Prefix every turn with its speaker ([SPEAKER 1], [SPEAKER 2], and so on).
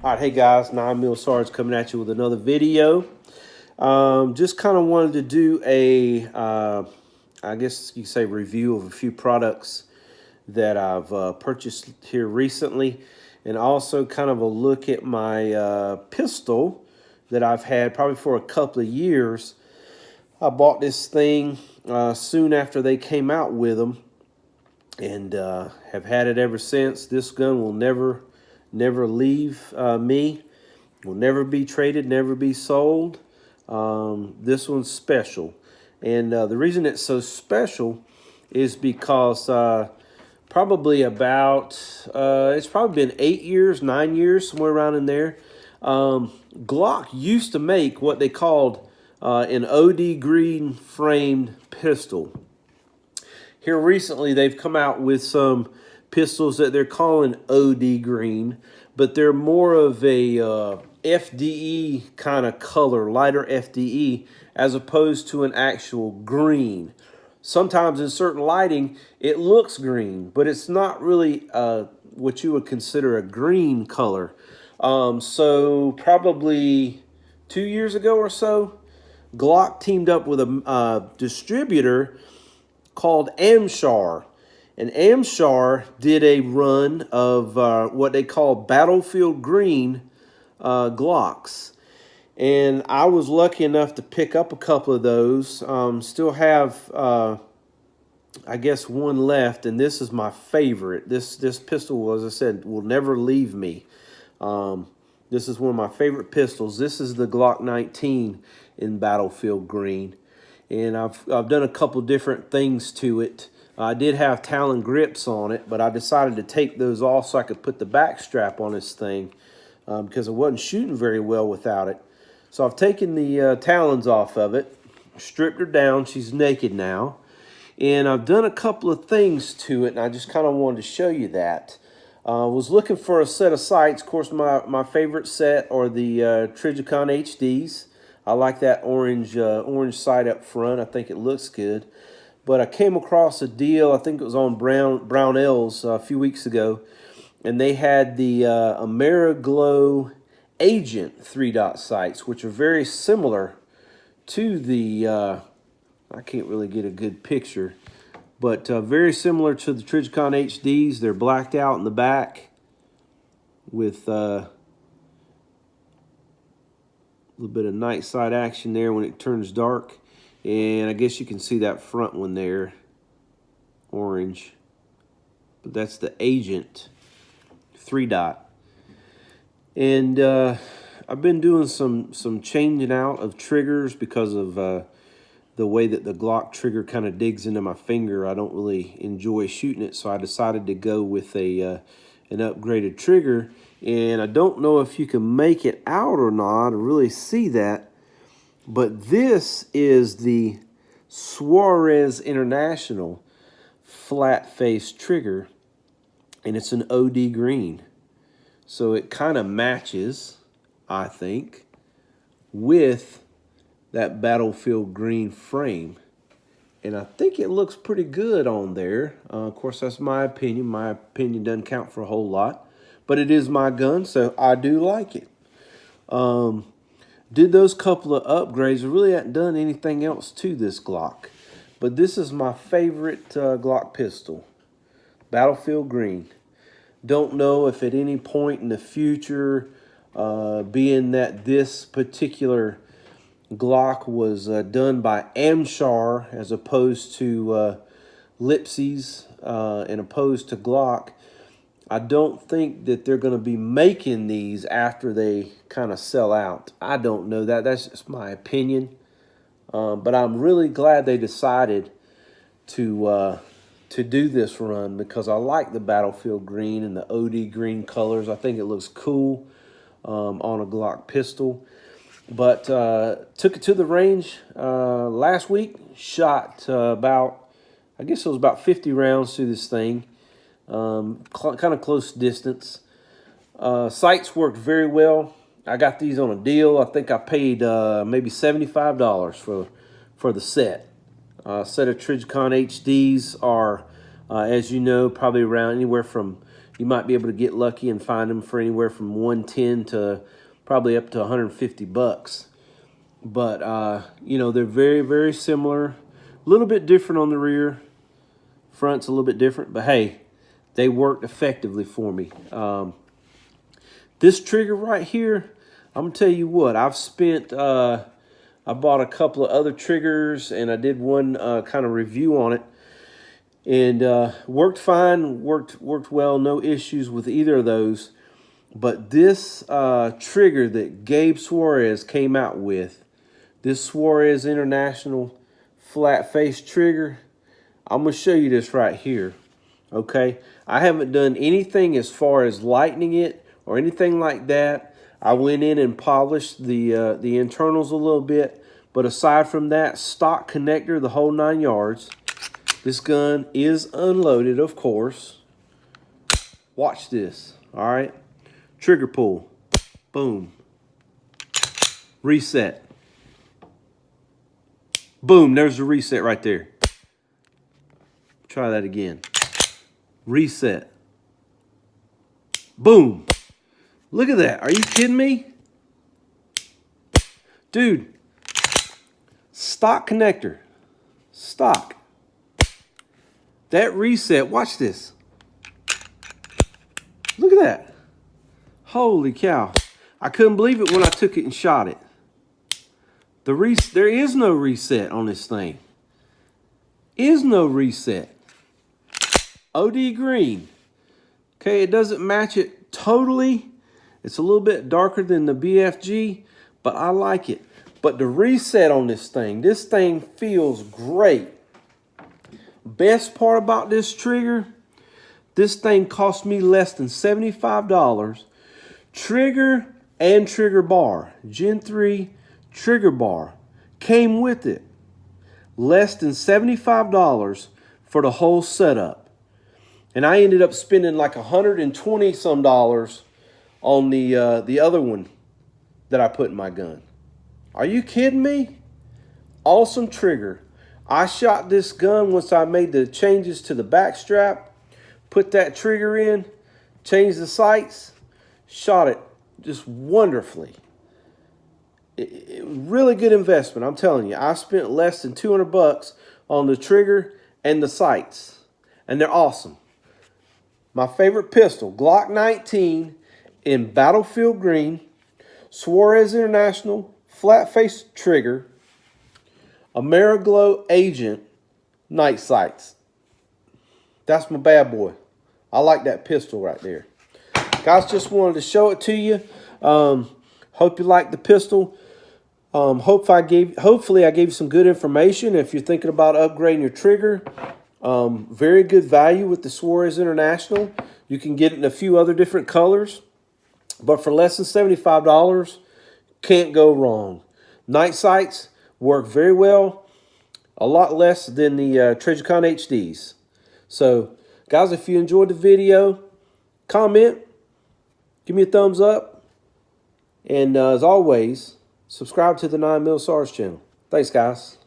[SPEAKER 1] All right, hey guys, 9 Suarez coming at you with another video. Just kind of wanted to do a, I guess you could say, review of a few products that I've purchased here recently, and also kind of a look at my pistol that I've had probably for a couple of years. I bought this thing soon after they came out with them, and have had it ever since. This gun will never leave me. Will never be traded, never be sold. This one's special, and the reason it's so special is because probably about it's probably been 8 years, 9 years, somewhere around in there. Glock used to make what they called an OD green framed pistol. Here recently, they've come out with some pistols that they're calling OD green, but they're more of a FDE kind of color, lighter FDE, as opposed to an actual green. Sometimes in certain lighting, it looks green, but it's not really what you would consider a green color. So probably 2 years ago or so, Glock teamed up with a distributor called Amshar. And Amshar did a run of what they call battlefield green Glocks. And I was lucky enough to pick up a couple of those. Still have, I guess, one left. And this is my favorite. This pistol, as I said, will never leave me. This is one of my favorite pistols. This is the Glock 19 in battlefield green. And I've done a couple different things to it. I did have Talon grips on it, but I decided to take those off so I could put the back strap on this thing because I wasn't shooting very well without it. So I've taken the talons off of it, stripped her down. She's naked now. And I've done a couple of things to it, and I just kind of wanted to show you that. I was looking for a set of sights. Of course, my favorite set are the Trijicon HDs. I like that orange sight up front. I think it looks good. But I came across a deal, I think it was on Brownells a few weeks ago, and they had the Ameriglow Agent 3-dot sights, which are very similar to the, I can't really get a good picture, but very similar to the Trijicon HDs. They're blacked out in the back with a little bit of night sight action there when it turns dark. And I guess you can see that front one there, orange. But that's the Agent 3-dot. And I've been doing some changing out of triggers because of the way that the Glock trigger kind of digs into my finger. I don't really enjoy shooting it, so I decided to go with an upgraded trigger. And I don't know if you can make it out or not or really see that. But this is the Suarez International flat face trigger, and it's an OD green. So it kind of matches, I think, with that battlefield green frame. And I think it looks pretty good on there. Of course, that's my opinion. My opinion doesn't count for a whole lot. But it is my gun, so I do like it. Did those couple of upgrades. I really hadn't done anything else to this Glock. But this is my favorite Glock pistol. Battlefield green. Don't know if at any point in the future, being that this particular Glock was done by Amshar as opposed to Lipsy's and opposed to Glock, I don't think that they're going to be making these after they kind of sell out. I don't know that. That's just my opinion. But I'm really glad they decided to do this run because I like the battlefield green and the OD green colors. I think it looks cool on a Glock pistol. But took it to the range last week. Shot about, I guess it was about 50 rounds through this thing. Kind of close distance. Sights worked very well. I got these on a deal. I think I paid maybe $75 for the set. Set of Trijicon HDs are, as you know, probably around anywhere from you might be able to get lucky and find them for anywhere from 110 to probably up to 150 bucks. But, you know, they're very, very similar. A little bit different on the rear. Front's a little bit different, but hey, they worked effectively for me. This trigger right here, I'm going to tell you what, I've spent, I bought a couple of other triggers, and I did one kind of review on it. And worked fine, worked well, no issues with either of those. But this trigger that Gabe Suarez came out with, this Suarez International flat face trigger, I'm going to show you this right here. Okay, I haven't done anything as far as lightening it or anything like that. I went in and polished the internals a little bit. But aside from that, stock connector, the whole 9 yards. This gun is unloaded, of course. Watch this, all right? Trigger pull, boom. Reset. Boom, there's the reset right there. Try that again. Reset. Boom. Look at that, are you kidding me? Dude, stock connector, stock. That reset, watch this. Look at that. Holy cow. I couldn't believe it when I took it and shot it. There is no reset on this thing. Is no reset. OD green. Okay, it doesn't match it totally. It's a little bit darker than the BFG, but I like it. But the reset on this thing feels great. Best part about this trigger, this thing cost me less than $75. Trigger and trigger bar, Gen 3 trigger bar came with it. Less than $75 for the whole setup. And I ended up spending like $120 some on the other one that I put in my gun. Are you kidding me? Awesome trigger. I shot this gun once I made the changes to the back strap, put that trigger in, changed the sights, shot it just wonderfully. Really good investment, I'm telling you. I spent less than 200 bucks on the trigger and the sights, and they're awesome. My favorite pistol, Glock 19 in Battlefield Green, Suarez International flat face trigger, Ameriglow Agent night sights. That's my bad boy. I like that pistol right there. Guys, just wanted to show it to you. Hope you like the pistol. Hopefully I gave you some good information. If you're thinking about upgrading your trigger, very good value with the Suarez International. You can get it in a few other different colors. But for less than $75, can't go wrong. Night sights work very well, a lot less than the Tradujicon HDs. So, guys, if you enjoyed the video, comment, give me a thumbs up, and as always, subscribe to the 9mm SARS channel. Thanks, guys.